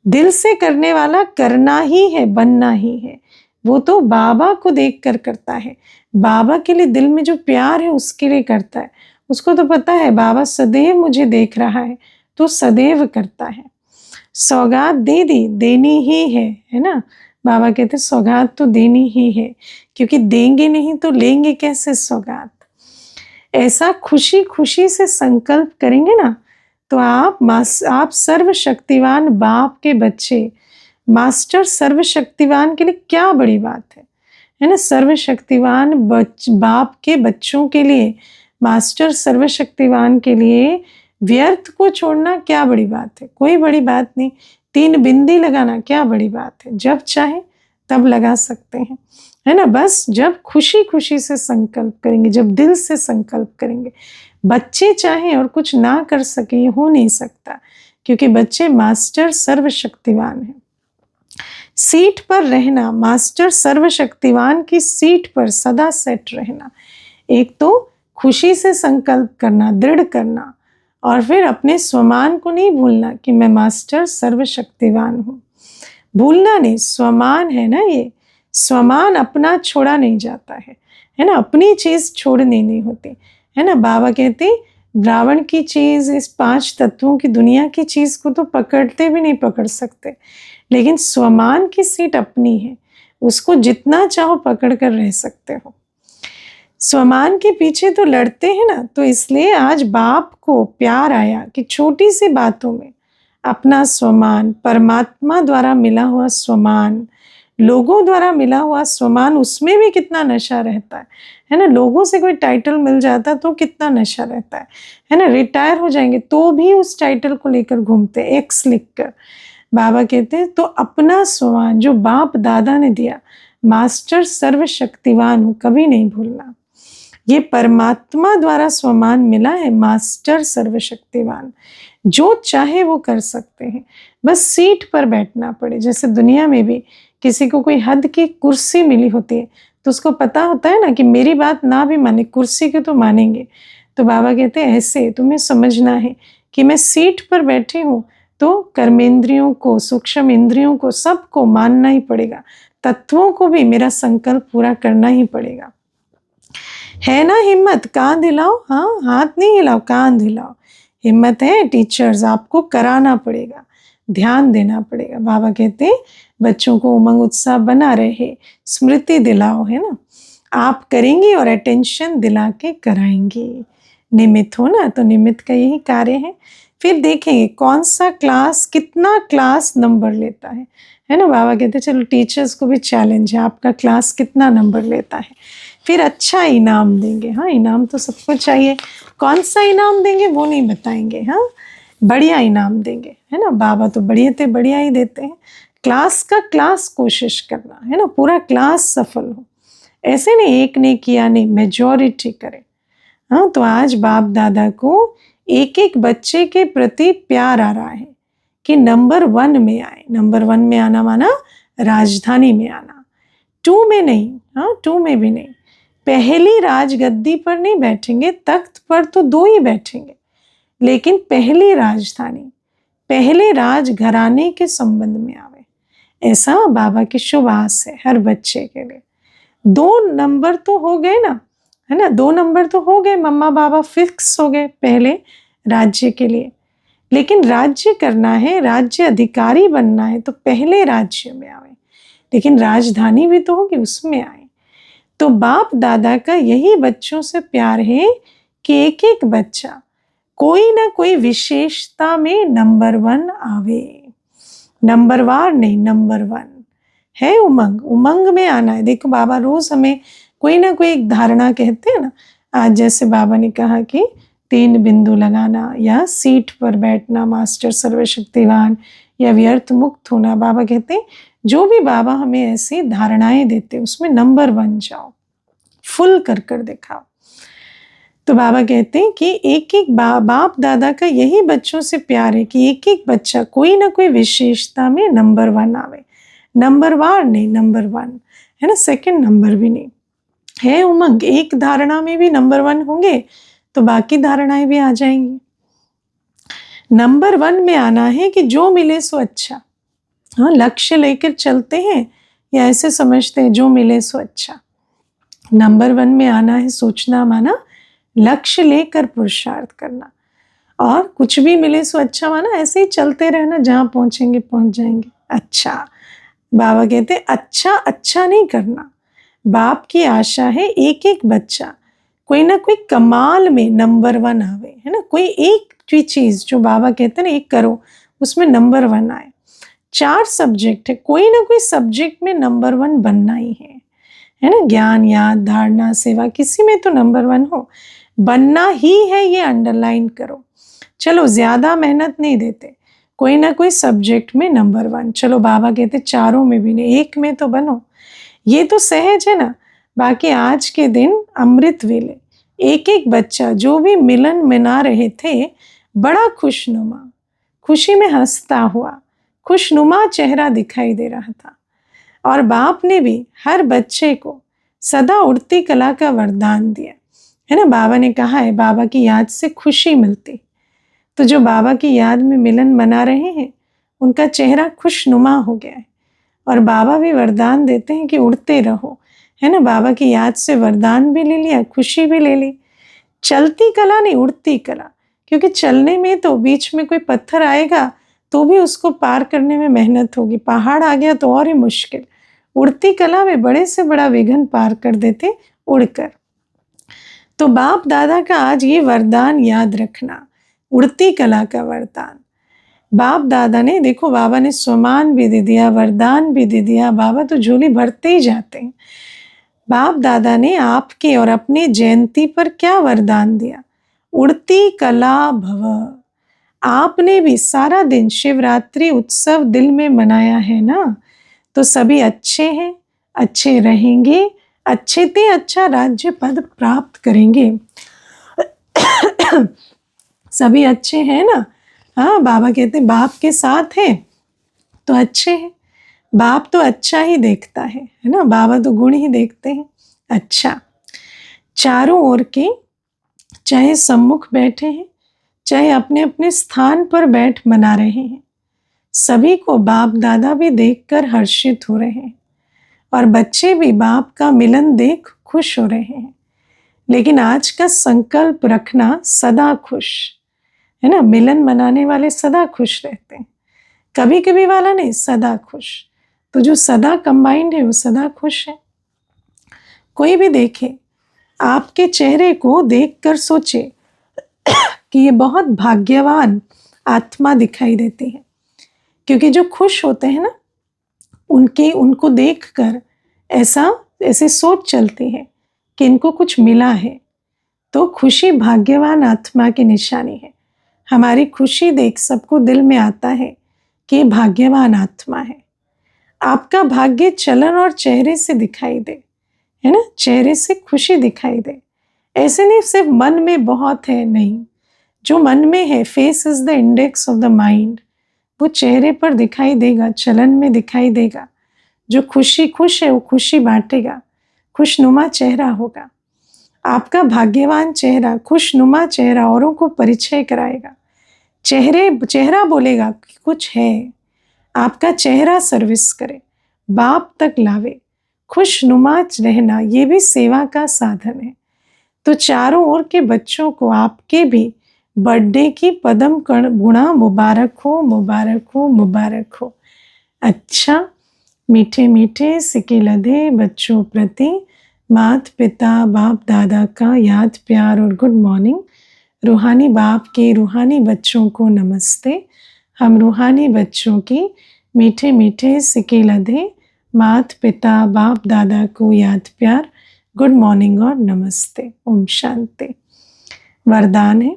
दिल से करने वाला करना ही है, बनना ही है। वो तो बाबा को देखकर करता है। बाबा के लिए दिल में जो प्यार है उसके लिए करता है। उसको तो पता है बाबा सदैव मुझे देख रहा है, तो सदैव करता है। सौगात दे दी, देनी ही है ना। बाबा कहते सौगात तो देनी ही है, क्योंकि देंगे नहीं तो लेंगे कैसे सौगात। ऐसा खुशी खुशी से संकल्प करेंगे ना तो आप सर्वशक्तिवान बाप के बच्चे, मास्टर सर्वशक्तिवान के लिए क्या बड़ी बात है ना। सर्वशक्तिवान बाप के बच्चों के लिए, मास्टर सर्वशक्तिवान के लिए व्यर्थ को छोड़ना क्या बड़ी बात है, कोई बड़ी बात नहीं। 3 बिंदी लगाना क्या बड़ी बात है, जब चाहे तब लगा सकते हैं, है ना। बस जब खुशी खुशी से संकल्प करेंगे, जब दिल से संकल्प करेंगे। बच्चे चाहें और कुछ ना कर सके, हो नहीं सकता, क्योंकि बच्चे मास्टर सर्वशक्तिवान हैं। सीट पर रहना, मास्टर सर्वशक्तिवान की सीट पर सदा सेट रहना। एक तो खुशी से संकल्प करना, दृढ़ करना, और फिर अपने स्वमान को नहीं भूलना कि मैं मास्टर सर्वशक्तिवान हूँ। भूलना नहीं, स्वमान है ना, ये स्वमान अपना छोड़ा नहीं जाता है ना, अपनी चीज छोड़नी नहीं होती है ना। बाबा कहते रावण की चीज, इस 5 तत्वों की दुनिया की चीज को तो पकड़ते भी नहीं पकड़ सकते, लेकिन स्वमान की सीट अपनी है, उसको जितना चाहो पकड़ कर रह सकते हो। स्वमान के पीछे तो लड़ते हैं ना, तो इसलिए आज बाप को प्यार आया कि छोटी सी बातों में अपना स्वमान, परमात्मा द्वारा मिला हुआ स्वमान, लोगों द्वारा मिला हुआ स्वमान, उसमें भी कितना नशा रहता है ना। लोगों से कोई टाइटल मिल जाता तो कितना नशा रहता है ना। रिटायर हो जाएंगे तो भी उस टाइटल को लेकर घूमते, एक्स लिखकर। बाबा कहते हैं तो अपना स्वमान जो बाप दादा ने दिया, मास्टर सर्वशक्तिवान हूँ, कभी नहीं भूलना। ये परमात्मा द्वारा स्वमान मिला है, मास्टर सर्वशक्तिवान, जो चाहे वो कर सकते हैं, बस सीट पर बैठना पड़े। जैसे दुनिया में भी किसी को कोई हद की कुर्सी मिली होती है तो उसको पता होता है ना कि मेरी बात ना भी माने, कुर्सी की तो मानेंगे। तो बाबा कहते हैं ऐसे तुम्हें समझना है कि मैं सीट पर बैठी हूँ, तो कर्मेंद्रियों को, सूक्ष्म इंद्रियों को, सबको मानना ही पड़ेगा, तत्वों को भी मेरा संकल्प पूरा करना ही पड़ेगा। है ना हिम्मत, कांध हिलाओ, हाँ हाथ नहीं हिलाओ, कांध हिलाओ। हिम्मत है टीचर्स, आपको कराना पड़ेगा, ध्यान देना पड़ेगा। बाबा कहते हैं बच्चों को उमंग उत्साह बना रहे, स्मृति दिलाओ, है ना। आप करेंगे और अटेंशन दिला के कराएंगे। निमित्त हो ना, तो निमित्त का यही कार्य है। फिर देखेंगे कौन सा क्लास कितना क्लास नंबर लेता है ना। बाबा कहते चलो टीचर्स को भी चैलेंज है, आपका क्लास कितना नंबर लेता है। फिर अच्छा इनाम देंगे, हाँ इनाम तो सबको चाहिए, कौन सा इनाम देंगे वो नहीं बताएंगे, हाँ बढ़िया इनाम देंगे, है ना। बाबा तो बढ़िया ही देते हैं। क्लास का क्लास कोशिश करना, है ना, पूरा क्लास सफल हो, ऐसे नहीं एक ने किया नहीं, मेजॉरिटी करे। हाँ तो आज बाप दादा को एक एक बच्चे के प्रति प्यार आ रहा है कि नंबर 1 में आए। नंबर 1 में आना माना राजधानी में आना, 2 में नहीं, हाँ 2 में भी नहीं। पहली राजगद्दी पर नहीं बैठेंगे, तख्त पर तो 2 ही बैठेंगे, लेकिन पहली राजधानी, पहले राजघराने के संबंध में आवे, ऐसा बाबा की शुभ आस है हर बच्चे के लिए। 2 नंबर तो हो गए ना, है ना, 2 नंबर तो हो गए, मम्मा बाबा फिक्स हो गए पहले राज्य के लिए। लेकिन राज्य करना है, राज्य अधिकारी बनना है, तो पहले राज्य में आवे, लेकिन राजधानी भी तो होगी, उसमें आए। तो बाप दादा का यही बच्चों से प्यार है कि एक एक बच्चा कोई ना कोई विशेषता में नंबर 1 आवे, नंबरवार नहीं, नंबर 1 है। उमंग में आना है। देखो बाबा रोज हमें कोई ना कोई एक धारणा कहते हैं ना। आज जैसे बाबा ने कहा कि 3 बिंदु लगाना, या सीट पर बैठना, मास्टर सर्वशक्तिवान, या व्यर्थ मुक्त होना। बाबा कहते हैं जो भी बाबा हमें ऐसी धारणाएं देते उसमें नंबर 1 जाओ, फुल कर दिखाओ। तो बाबा कहते हैं कि एक एक बाप दादा का यही बच्चों से प्यार है कि एक एक बच्चा कोई ना कोई विशेषता में नंबर 1 आवे, नंबरवार नहीं, नंबर 1, है ना, सेकंड नंबर भी नहीं। है उमंग, एक धारणा में भी नंबर 1 होंगे तो बाकी धारणाएं भी आ जाएंगी। नंबर 1 में आना है कि जो मिले सो अच्छा। हाँ लक्ष्य लेकर चलते हैं या ऐसे समझते हैं जो मिले सो अच्छा। नंबर 1 में आना है, सोचना माना लक्ष्य लेकर पुरुषार्थ करना, और कुछ भी मिले सो अच्छा माना ऐसे ही चलते रहना, जहां पहुंचेंगे पहुंच जाएंगे। अच्छा, बाबा कहते अच्छा नहीं करना। बाप की आशा है एक एक बच्चा कोई ना कोई कमाल में नंबर 1 आवे, है ना। कोई एक चीज जो बाबा कहते हैं ना एक करो, उसमें नंबर 1 आए। 4 सब्जेक्ट है, कोई ना कोई सब्जेक्ट में नंबर 1 बनना ही है ना। ज्ञान, याद, धारणा, सेवा, किसी में तो नंबर 1 हो, बनना ही है, ये अंडरलाइन करो। चलो ज्यादा मेहनत नहीं देते, कोई ना कोई सब्जेक्ट में नंबर 1। चलो बाबा कहते 4 में भी नहीं, 1 में तो बनो, ये तो सहज है ना। बाकी आज के दिन अमृत वेले एक एक बच्चा जो भी मिलन मना रहे थे, बड़ा खुशनुमा, खुशी में हंसता हुआ खुशनुमा चेहरा दिखाई दे रहा था। और बाप ने भी हर बच्चे को सदा उड़ती कला का वरदान दिया है ना। बाबा ने कहा है बाबा की याद से खुशी मिलती, तो जो बाबा की याद में मिलन मना रहे हैं उनका चेहरा खुशनुमा हो गया है। और बाबा भी वरदान देते हैं कि उड़ते रहो, है ना। बाबा की याद से वरदान भी ले लिया, खुशी भी ले ली। चलती कला नहीं, उड़ती कला, क्योंकि चलने में तो बीच में कोई पत्थर आएगा तो भी उसको पार करने में मेहनत होगी, पहाड़ आ गया तो और ही मुश्किल। उड़ती कला में बड़े से बड़ा विघ्न पार कर देते उड़कर। तो बाप दादा का आज ये वरदान याद रखना, उड़ती कला का वरदान। बाप दादा ने, देखो बाबा ने स्वमान भी दे दिया, वरदान भी दे दिया, बाबा तो झोली भरते ही जाते हैं। बाप दादा ने आपके और अपनी जयंती पर क्या वरदान दिया? उड़ती कला भव। आपने भी सारा दिन शिवरात्रि उत्सव दिल में मनाया है ना, तो सभी अच्छे हैं, अच्छे रहेंगे, अच्छे ते अच्छा राज्य पद प्राप्त करेंगे। सभी अच्छे हैं ना। हाँ, बाबा कहते हैं बाप के साथ हैं तो अच्छे हैं। बाप तो अच्छा ही देखता है ना, बाबा तो गुण ही देखते हैं। अच्छा, चारों ओर के चाहे सम्मुख बैठे हैं, चाहे अपने अपने स्थान पर बैठ मना रहे हैं, सभी को बाप दादा भी देखकर हर्षित हो रहे हैं और बच्चे भी बाप का मिलन देख खुश हो रहे हैं। लेकिन आज का संकल्प रखना सदा खुश, है ना। मिलन मनाने वाले सदा खुश रहते हैं, कभी कभी वाला नहीं, सदा खुश। तो जो सदा कंबाइंड है वो सदा खुश है। कोई भी देखे आपके चेहरे को देखकर सोचे कि ये बहुत भाग्यवान आत्मा दिखाई देती है, क्योंकि जो खुश होते हैं ना उनको देखकर ऐसे सोच चलती है कि इनको कुछ मिला है। तो खुशी भाग्यवान आत्मा की निशानी है। हमारी खुशी देख सबको दिल में आता है कि ये भाग्यवान आत्मा है। आपका भाग्य चलन और चेहरे से दिखाई दे, है ना, चेहरे से खुशी दिखाई दे। ऐसे नहीं सिर्फ मन में बहुत है, नहीं, जो मन में है, face is the index of the mind, वो चेहरे पर दिखाई देगा, चलन में दिखाई देगा। जो खुश है वो खुशी बांटेगा, खुशनुमा चेहरा होगा। आपका भाग्यवान चेहरा, खुशनुमा चेहरा औरों को परिचय कराएगा। चेहरा बोलेगा कि कुछ है। आपका चेहरा सर्विस करे, बाप तक लावे। खुशनुमा रहना ये भी सेवा का साधन है। तो चारों ओर के बच्चों को आपके भी बर्थडे की पदम गुणा मुबारक हो, मुबारक हो, मुबारक हो। अच्छा, मीठे मीठे सिके लदे बच्चों प्रति माता पिता बाप दादा का याद प्यार और गुड मॉर्निंग। रूहानी बाप के रूहानी बच्चों को नमस्ते। हम रूहानी बच्चों की मीठे मीठे सिके लदे माता पिता बाप दादा को याद प्यार, गुड मॉर्निंग और नमस्ते। ओम शांति। वरदान है,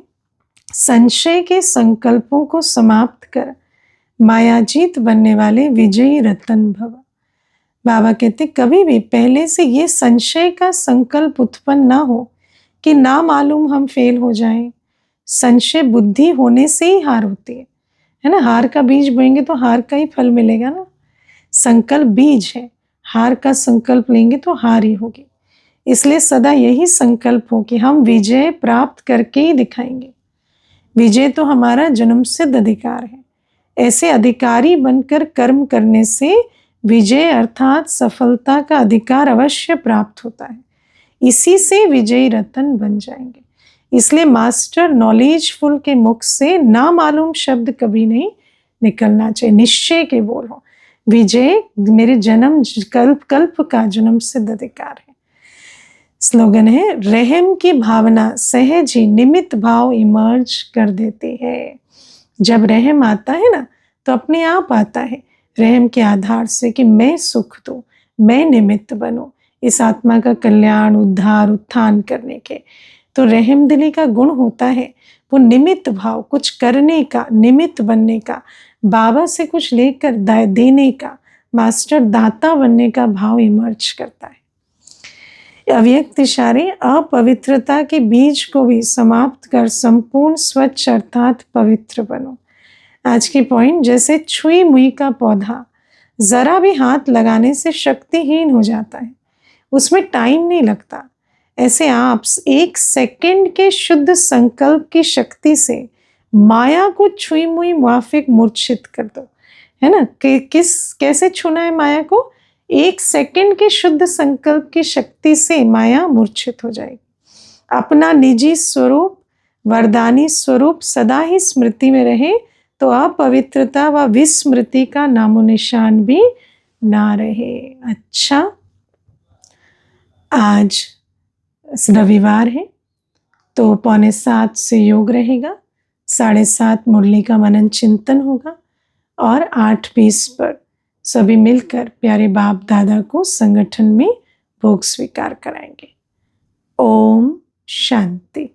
संशय के संकल्पों को समाप्त कर मायाजीत बनने वाले विजयी रतन भव। बाबा कहते कभी भी पहले से ये संशय का संकल्प उत्पन्न ना हो कि ना मालूम हम फेल हो जाएं। संशय बुद्धि होने से ही हार होती है ना। हार का बीज बोएंगे तो हार का ही फल मिलेगा ना। संकल्प बीज है, हार का संकल्प लेंगे तो हार ही होगी। इसलिए सदा यही संकल्प हो कि हम विजय प्राप्त करके ही दिखाएंगे। विजय तो हमारा जन्म सिद्ध अधिकार है। ऐसे अधिकारी बनकर कर्म करने से विजय अर्थात सफलता का अधिकार अवश्य प्राप्त होता है। इसी से विजयी रतन बन जाएंगे। इसलिए मास्टर नॉलेजफुल के मुख से ना मालूम शब्द कभी नहीं निकलना चाहिए। निश्चय के बोलो, विजय मेरे जन्म कल्प का जन्म सिद्ध अधिकार है। स्लोगन है, रहम की भावना सहज ही निमित्त भाव इमर्ज कर देती है। जब रहम आता है ना तो अपने आप आता है, रहम के आधार से कि मैं सुख दूं, मैं निमित्त बनूं इस आत्मा का कल्याण, उद्धार, उत्थान करने के। तो रहम दिली का गुण होता है वो निमित्त भाव, कुछ करने का, निमित्त बनने का, बाबा से कुछ लेकर देने का, मास्टर दाता बनने का भाव इमर्ज करता है। अव्यक्त इशारे अपवित्रता के बीज को भी समाप्त कर संपूर्ण स्वच्छ अर्थात पवित्र बनो। आज के पॉइंट, जैसे छुई मुई का पौधा ज़रा भी हाथ लगाने से शक्तिहीन हो जाता है, उसमें टाइम नहीं लगता। ऐसे आप 1 सेकंड के शुद्ध संकल्प की शक्ति से माया को छुई मुई माफिक मूर्छित कर दो, है ना? कैसे छूना है माया को? 1 सेकंड के शुद्ध संकल्प की शक्ति से माया मूर्छित हो जाएगी। अपना निजी स्वरूप, वरदानी स्वरूप सदा ही स्मृति में रहे तो अपवित्रता व विस्मृति का नामो निशान भी ना रहे। अच्छा, आज रविवार है तो 6:45 से योग रहेगा, 7:30 मुरली का मनन चिंतन होगा और 8:20 पर सभी मिलकर प्यारे बाप दादा को संगठन में भोग स्वीकार कराएंगे। ओम शांति।